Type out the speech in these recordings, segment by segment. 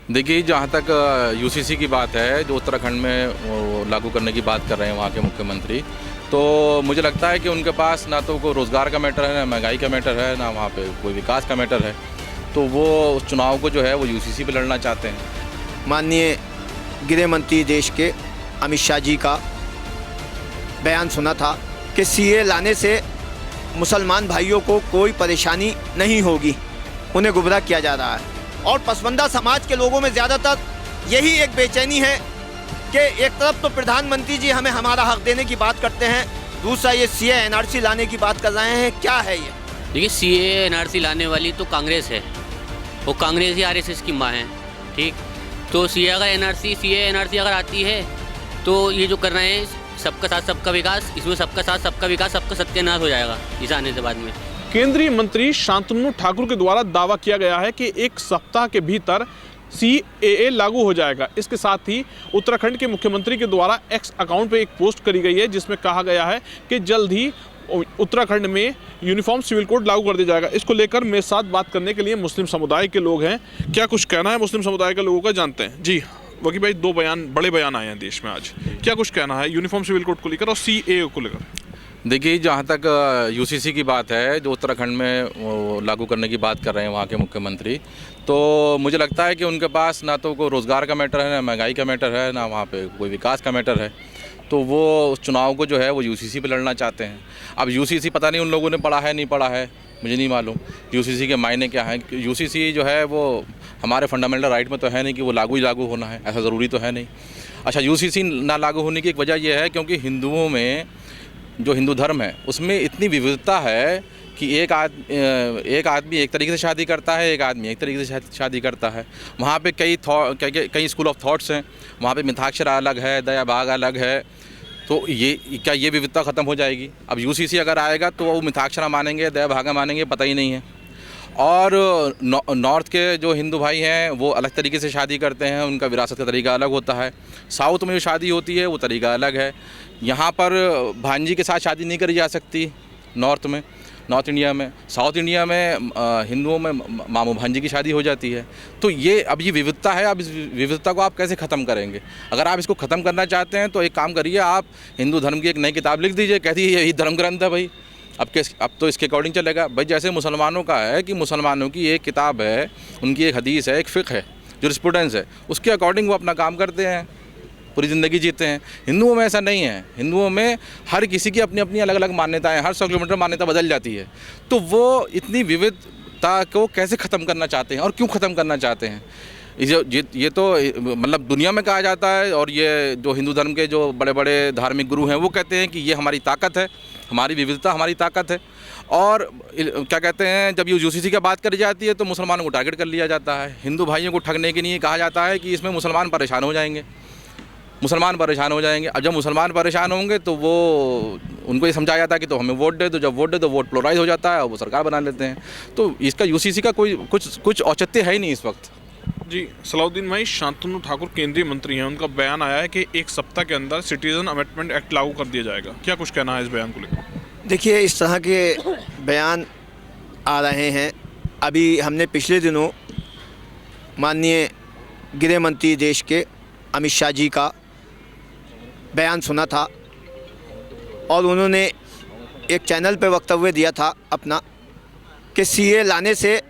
देखिए, जहाँ तक यूसीसी की बात है, जो उत्तराखंड में वो लागू करने की बात कर रहे हैं वहाँ के मुख्यमंत्री, तो मुझे लगता है कि उनके पास ना तो कोई रोज़गार का मैटर है, ना महंगाई का मैटर है, ना वहाँ पे कोई विकास का मैटर है। तो वो उस चुनाव को जो है वो यूसीसी पे लड़ना चाहते हैं। माननीय गृह मंत्री देश के अमित शाह जी का बयान सुना था कि सीए लाने से मुसलमान भाइयों को कोई परेशानी नहीं होगी, उन्हें गुमराह किया जा रहा है। और पसमानदा समाज के लोगों में ज़्यादातर यही एक बेचैनी है कि एक तरफ तो प्रधानमंत्री जी हमें हमारा हक देने की बात करते हैं, दूसरा ये सीए एनआरसी लाने की बात कर रहे हैं। क्या है ये? देखिए, सीए एनआरसी लाने वाली तो कांग्रेस है, वो कांग्रेस ही आरएसएस की माँ है, ठीक। तो सीए एनआरसी अगर आती है तो ये जो कर रहे हैं सबका साथ सबका विकास, इसमें सबका साथ सबका विकास, सबका सत्यानाश हो जाएगा इस आने से बाद में। केंद्रीय मंत्री शांतनु ठाकुर के द्वारा दावा किया गया है कि एक सप्ताह के भीतर सीएए लागू हो जाएगा। इसके साथ ही उत्तराखंड के मुख्यमंत्री के द्वारा एक्स अकाउंट पे एक पोस्ट करी गई है जिसमें कहा गया है कि जल्द ही उत्तराखंड में यूनिफॉर्म सिविल कोड लागू कर दिया जाएगा। इसको लेकर मेरे साथ बात करने के लिए मुस्लिम समुदाय के लोग हैं। क्या कुछ कहना है मुस्लिम समुदाय के लोगों का, जानते हैं। जी वकील भाई, दो बड़े बयान आए हैं देश में आज, क्या कुछ कहना है यूनिफॉर्म सिविल कोड को लेकर और सीएए को लेकर? देखिए, जहाँ तक यूसीसी की बात है, जो उत्तराखंड में वो लागू करने की बात कर रहे हैं वहाँ के मुख्यमंत्री, तो मुझे लगता है कि उनके पास ना तो कोई रोज़गार का मैटर है, ना महंगाई का मैटर है, ना वहाँ पे कोई विकास का मैटर है। तो वो उस चुनाव को जो है वो यूसीसी पे लड़ना चाहते हैं। अब यूसीसी पता नहीं उन लोगों ने पढ़ा है नहीं पढ़ा है, मुझे नहीं मालूम यूसीसी के मायने क्या हैं। यूसीसी जो है वो हमारे फंडामेंटल राइट में तो है नहीं कि वो लागू होना है, ऐसा ज़रूरी तो है नहीं। अच्छा, यूसीसी ना लागू होने की एक वजह यह है क्योंकि हिंदुओं में जो हिंदू धर्म है उसमें इतनी विविधता है कि एक आदमी एक तरीके से शादी करता है, एक आदमी एक तरीके से शादी करता है। वहाँ पे कई स्कूल ऑफ थॉट्स हैं, वहाँ पे मिथाक्षर अलग है, दया भाग अलग है। तो ये विविधता ख़त्म हो जाएगी? अब यूसीसी अगर आएगा तो वो मिथाक्षरा मानेंगे, दया भागा मानेंगे, पता ही नहीं है। और नॉर्थ के जो हिंदू भाई हैं वो अलग तरीके से शादी करते हैं, उनका विरासत का तरीका अलग होता है। साउथ में जो शादी होती है वो तरीका अलग है। यहाँ पर भांजी के साथ शादी नहीं करी जा सकती नॉर्थ इंडिया में। साउथ इंडिया में हिंदुओं में मामू भांजी की शादी हो जाती है। तो ये विविधता है। अब इस विविधता को आप कैसे ख़त्म करेंगे? अगर आप इसको ख़त्म करना चाहते हैं तो एक काम करिए, आप हिंदू धर्म की एक नई किताब लिख दीजिए, कहती है यही धर्म ग्रंथ है भाई। अब तो इसके अकॉर्डिंग चलेगा भाई। जैसे मुसलमानों का है कि मुसलमानों की एक किताब है, उनकी एक हदीस है, एक फ़िक़्ह है, जुरिस्प्रूडेंस है, उसके अकॉर्डिंग वो अपना काम करते हैं, पूरी ज़िंदगी जीते हैं। हिंदुओं में ऐसा नहीं है। हिंदुओं में हर किसी की अपनी अपनी अलग अलग मान्यताएं, हर 100 किलोमीटर मान्यता बदल जाती है। तो वो इतनी विविधता को कैसे ख़त्म करना चाहते हैं और क्यों ख़त्म करना चाहते हैं? ये तो मतलब दुनिया में कहा जाता है, और ये जो हिंदू धर्म के जो बड़े बड़े धार्मिक गुरु हैं वो कहते हैं कि ये हमारी ताकत है, हमारी विविधता हमारी ताकत है। और क्या कहते हैं, जब यूसीसी की बात करी जाती है तो मुसलमानों को टारगेट कर लिया जाता है। हिंदू भाइयों को ठगने के लिए कहा जाता है कि इसमें मुसलमान परेशान हो जाएंगे। अब जब मुसलमान परेशान होंगे तो वो उनको ये समझाया जाता है कि तो हमें वोट दे, तो जब वोट दे तो वोट पोलराइज हो जाता है और वो सरकार बना लेते हैं। तो इसका यूसीसी का कुछ औचित्य है ही नहीं इस वक्त। जी सलाउद्दीन भाई, शांतनु ठाकुर केंद्रीय मंत्री हैं, उनका बयान आया है कि एक सप्ताह के अंदर सिटीजन अमेंडमेंट एक्ट लागू कर दिया जाएगा। क्या कुछ कहना है इस बयान को लेकर? देखिए, इस तरह के बयान आ रहे हैं। अभी हमने पिछले दिनों माननीय गृह मंत्री देश के अमित शाह जी का बयान सुना था और उन्होंने एक चैनल पे वक्तव्य दिया था अपना कि सीए लाने से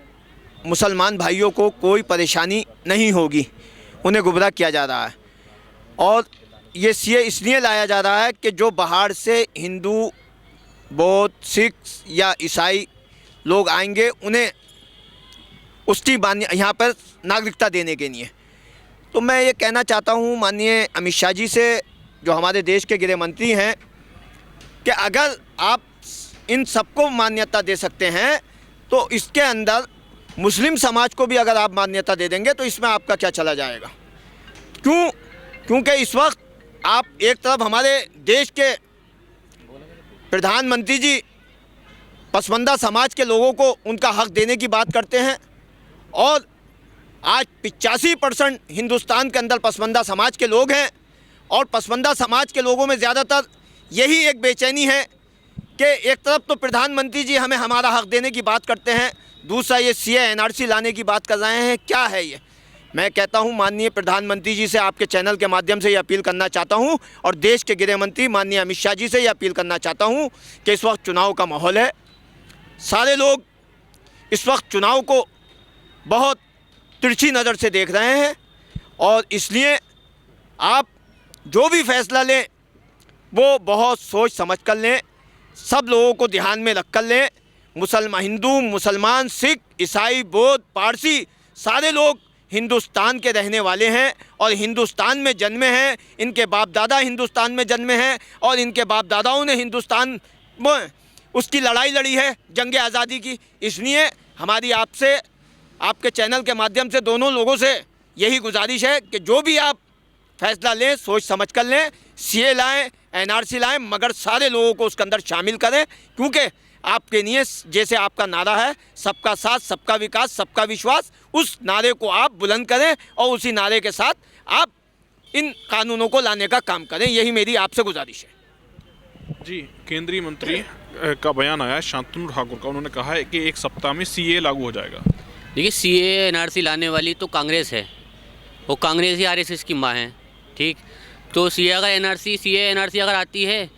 मुसलमान भाइयों को कोई परेशानी नहीं होगी, उन्हें गुमराह किया जा रहा है। और ये सीए इसलिए लाया जा रहा है कि जो बाहर से हिंदू, बौद्ध, सिख या ईसाई लोग आएंगे उन्हें उसकी यहाँ पर नागरिकता देने के लिए। तो मैं ये कहना चाहता हूँ माननीय अमित शाह जी से, जो हमारे देश के गृह मंत्री हैं, कि अगर आप इन सबको मान्यता दे सकते हैं तो इसके अंदर मुस्लिम समाज को भी अगर आप मान्यता दे देंगे तो इसमें आपका क्या चला जाएगा? क्योंकि इस वक्त आप एक तरफ हमारे देश के प्रधानमंत्री जी पसमानदा समाज के लोगों को उनका हक देने की बात करते हैं, और आज 85% हिंदुस्तान के अंदर पसमानदा समाज के लोग हैं। और पसमानदा समाज के लोगों में ज़्यादातर यही एक बेचैनी है कि एक तरफ तो प्रधानमंत्री जी हमें हमारा हक देने की बात करते हैं, दूसरा ये सीए एनआरसी लाने की बात कर रहे हैं। क्या है ये? मैं कहता हूं माननीय प्रधानमंत्री जी से आपके चैनल के माध्यम से ये अपील करना चाहता हूं और देश के गृह मंत्री माननीय अमित शाह जी से ये अपील करना चाहता हूं कि इस वक्त चुनाव का माहौल है। सारे लोग इस वक्त चुनाव को बहुत तिरछी नज़र से देख रहे हैं और इसलिए आप जो भी फैसला लें वो बहुत सोच समझ कर लें, सब लोगों को ध्यान में रख कर लें। हिंदू, मुसलमान, सिख, ईसाई, बौद्ध, पारसी सारे लोग हिंदुस्तान के रहने वाले हैं और हिंदुस्तान में जन्मे हैं। इनके बाप दादा हिंदुस्तान में जन्मे हैं और इनके बाप दादाओं ने हिंदुस्तान में उसकी लड़ाई लड़ी है, जंग आज़ादी की। इसलिए हमारी आपसे, आपके चैनल के माध्यम से दोनों लोगों से यही गुजारिश है कि जो भी आप फैसला लें सोच समझ कर लें। सीए लाएं, एनआरसी लाएं, मगर सारे लोगों को उसके अंदर शामिल करें, क्योंकि आपके लिए जैसे आपका नारा है सबका साथ, सबका विकास, सबका विश्वास, उस नारे को आप बुलंद करें और उसी नारे के साथ आप इन कानूनों को लाने का काम करें। यही मेरी आपसे गुजारिश है। जी, केंद्रीय मंत्री का बयान आया है शांतनु ठाकुर का। उन्होंने कहा है कि एक सप्ताह में सीए लागू हो जाएगा। देखिए, सीए एनआरसी लाने वाली तो कांग्रेस है, वो कांग्रेस ही आरएसएस की माँ है, ठीक। तो सीए एनआरसी अगर आती है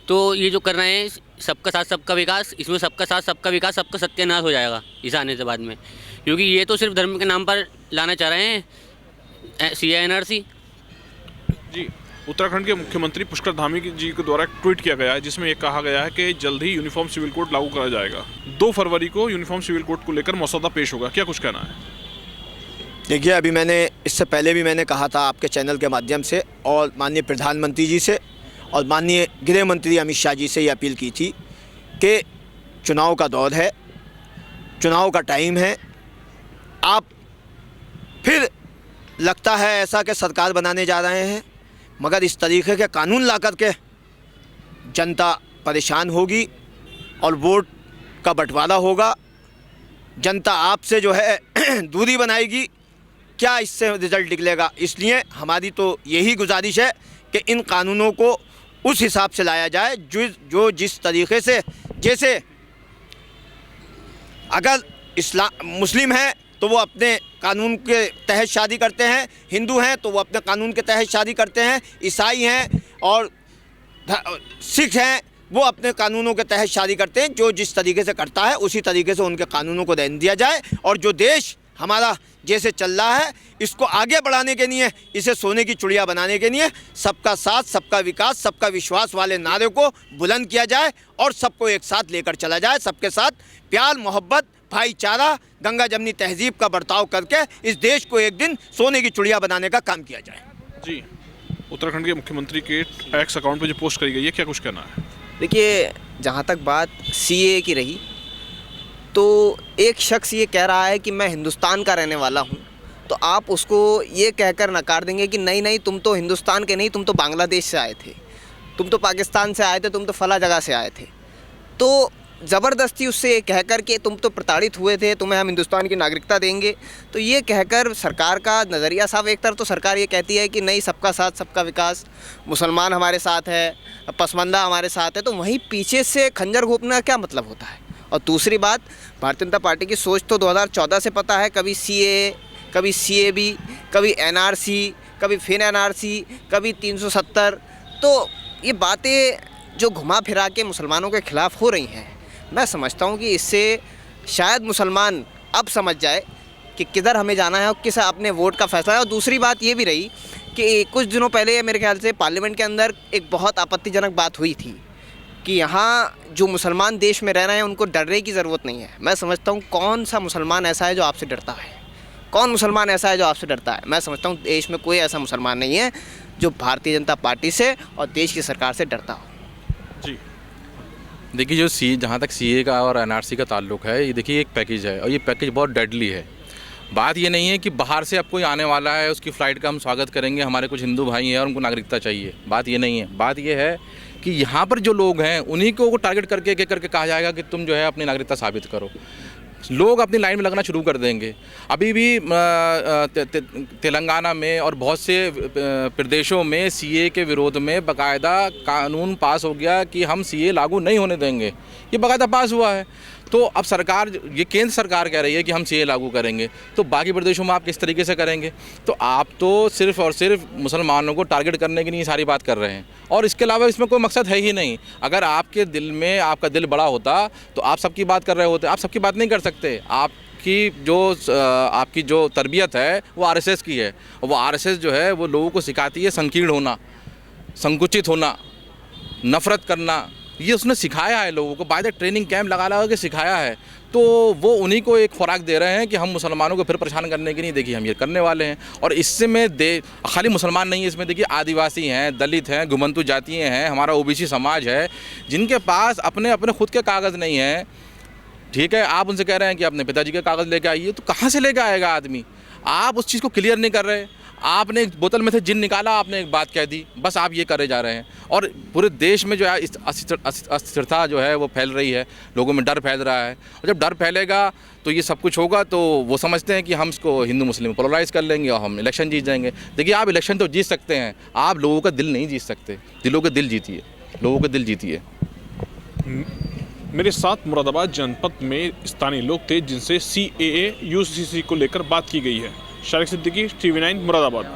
तो ये जो कर रहे हैं सबका साथ सबका विकास, इसमें सबका साथ सबका विकास, सबका सत्यानाश हो जाएगा इस आने से बाद में, क्योंकि ये तो सिर्फ धर्म के नाम पर लाना चाह रहे हैं सीए एनआरसी। जी, उत्तराखंड के मुख्यमंत्री पुष्कर धामी जी के द्वारा एक ट्वीट किया गया है जिसमें ये कहा गया है कि जल्द ही यूनिफॉर्म सिविल कोड लागू करा जाएगा। 2 फरवरी को यूनिफॉर्म सिविल कोड को लेकर मसौदा पेश होगा, क्या कुछ कहना है? देखिए, अभी मैंने इससे पहले भी मैंने कहा था आपके चैनल के माध्यम से और माननीय प्रधानमंत्री जी से और माननीय गृह मंत्री अमित शाह जी से ये अपील की थी कि चुनाव का दौर है, चुनाव का टाइम है। आप फिर लगता है ऐसा कि सरकार बनाने जा रहे हैं, मगर इस तरीके के कानून ला कर के जनता परेशान होगी और वोट का बंटवारा होगा। जनता आपसे जो है दूरी बनाएगी, क्या इससे रिजल्ट निकलेगा? इसलिए हमारी तो यही गुजारिश है कि इन कानूनों को उस हिसाब से लाया जाए जो जिस तरीके से, जैसे अगर मुस्लिम है तो वो अपने कानून के तहत शादी करते हैं, हिंदू हैं तो वो अपने कानून के तहत शादी करते हैं, ईसाई हैं और सिख हैं वो अपने कानूनों के तहत शादी करते हैं। जो जिस तरीके से करता है उसी तरीके से उनके कानूनों को रहने दिया जाए और जो देश हमारा जैसे चल रहा है इसको आगे बढ़ाने के लिए, इसे सोने की चिड़िया बनाने के लिए सबका साथ, सबका विकास, सबका विश्वास वाले नारे को बुलंद किया जाए और सबको एक साथ लेकर चला जाए। सबके साथ प्यार, मोहब्बत, भाईचारा, गंगा जमनी तहजीब का बर्ताव करके इस देश को एक दिन सोने की चिड़िया बनाने का काम किया जाए। जी, उत्तराखंड के मुख्यमंत्री के एक्स अकाउंट पर जो पोस्ट करी गई है, क्या कुछ कहना है? देखिए, जहाँ तक बात सीए की रही तो एक शख्स ये कह रहा है कि मैं हिंदुस्तान का रहने वाला हूँ, तो आप उसको ये कहकर नकार देंगे कि नहीं नहीं, तुम तो हिंदुस्तान के नहीं, तुम तो बांग्लादेश से आए थे, तुम तो पाकिस्तान से आए थे, तुम तो फला जगह से आए थे। तो ज़बरदस्ती उससे ये कहकर कि तुम तो प्रताड़ित हुए थे, तुम्हें हम हिंदुस्तान की नागरिकता देंगे, तो ये कहकर सरकार का नज़रिया साफ। एक तरफ तो सरकार ये कहती है कि नहीं, सबका साथ सबका विकास, मुसलमान हमारे साथ है, पसमानदा हमारे साथ है, तो वहीं पीछे से खंजर घोंपना क्या मतलब होता है? और दूसरी बात, भारतीय जनता पार्टी की सोच तो 2014 से पता है, कभी सीए, कभी सीएबी, कभी एनआरसी, कभी फिर एनआरसी, कभी 370। तो ये बातें जो घुमा फिरा के मुसलमानों के ख़िलाफ़ हो रही हैं, मैं समझता हूँ कि इससे शायद मुसलमान अब समझ जाए कि किधर हमें जाना है और किस अपने वोट का फैसला है। और दूसरी बात ये भी रही कि कुछ दिनों पहले मेरे ख्याल से पार्लियामेंट के अंदर एक बहुत आपत्तिजनक बात हुई थी कि यहाँ जो मुसलमान देश में रह रहे हैं उनको डरने की ज़रूरत नहीं है। मैं समझता हूँ कौन सा मुसलमान ऐसा है जो आपसे डरता है? कौन मुसलमान ऐसा है जो आपसे डरता है? मैं समझता हूँ देश में कोई ऐसा मुसलमान नहीं है जो भारतीय जनता पार्टी से और देश की सरकार से डरता हो। जी, देखिए, जो जहाँ तक सीए का और एनआरसी का ताल्लुक है, ये देखिए एक पैकेज है और ये पैकेज बहुत डेडली है। बात ये नहीं है कि बाहर से अब कोई आने वाला है उसकी फ़्लाइट का हम स्वागत करेंगे, हमारे कुछ हिंदू भाई हैं और उनको नागरिकता चाहिए, बात ये नहीं है। बात ये है कि यहाँ पर जो लोग हैं उन्हीं को टारगेट करके कहा जाएगा कि तुम जो है अपनी नागरिकता साबित करो। लोग अपनी लाइन में लगना शुरू कर देंगे। अभी भी तेलंगाना में और बहुत से प्रदेशों में सीए के विरोध में बाकायदा कानून पास हो गया कि हम सीए लागू नहीं होने देंगे, ये बाकायदा पास हुआ है। तो अब सरकार, ये केंद्र सरकार कह रही है कि हम सीए लागू करेंगे, तो बाकी प्रदेशों में आप किस तरीके से करेंगे? तो आप तो सिर्फ और सिर्फ मुसलमानों को टारगेट करने की नहीं सारी बात कर रहे हैं, और इसके अलावा इसमें कोई मकसद है ही नहीं। अगर आपके दिल में, आपका दिल बड़ा होता तो आप सबकी बात कर रहे होते। आप सबकी बात नहीं कर सकते। आपकी जो तरबियत है वो आरएसएस की है, और वो आरएसएस जो है वो लोगों को सिखाती है संकीर्ण होना, संकुचित होना, नफ़रत करना। ये उसने सिखाया है लोगों को, बाय द ट्रेनिंग कैंप लगा के सिखाया है। तो वो उन्हीं को एक खुराक दे रहे हैं कि हम मुसलमानों को फिर परेशान करने की नहीं, देखिए हम ये करने वाले हैं। और इससे में खाली मुसलमान नहीं है, इसमें देखिए आदिवासी हैं, दलित हैं, घुमंतु जातियाँ हैं, हमारा ओबीसी समाज है, जिनके पास अपने अपने खुद के कागज़ नहीं हैं। ठीक है, आप उनसे कह रहे हैं कि अपने पिताजी के कागज़ लेके आइए, तो कहाँ से लेके आएगा आदमी? आप उस चीज़ को क्लियर नहीं कर रहे। आपने एक बोतल में से जिन निकाला, आपने एक बात कह दी, बस आप ये करे जा रहे हैं। और पूरे देश में जो है इस अस्थिरता जो है वो फैल रही है, लोगों में डर फैल रहा है। और जब डर फैलेगा तो ये सब कुछ होगा। तो वो समझते हैं कि हम इसको हिंदू मुस्लिम पोलराइज़ कर लेंगे और हम इलेक्शन जीत जाएंगे। देखिए, आप इलेक्शन तो जीत सकते हैं, आप लोगों का दिल नहीं जीत सकते। दिलों के दिल जीतिए, लोगों के दिल जीतिए। मेरे साथ मुरादाबाद जनपद में स्थानीय लोग थे जिनसे CAA UCC को लेकर बात की गई है। शारिक सिद्दीकी, TV9 मुरादाबाद।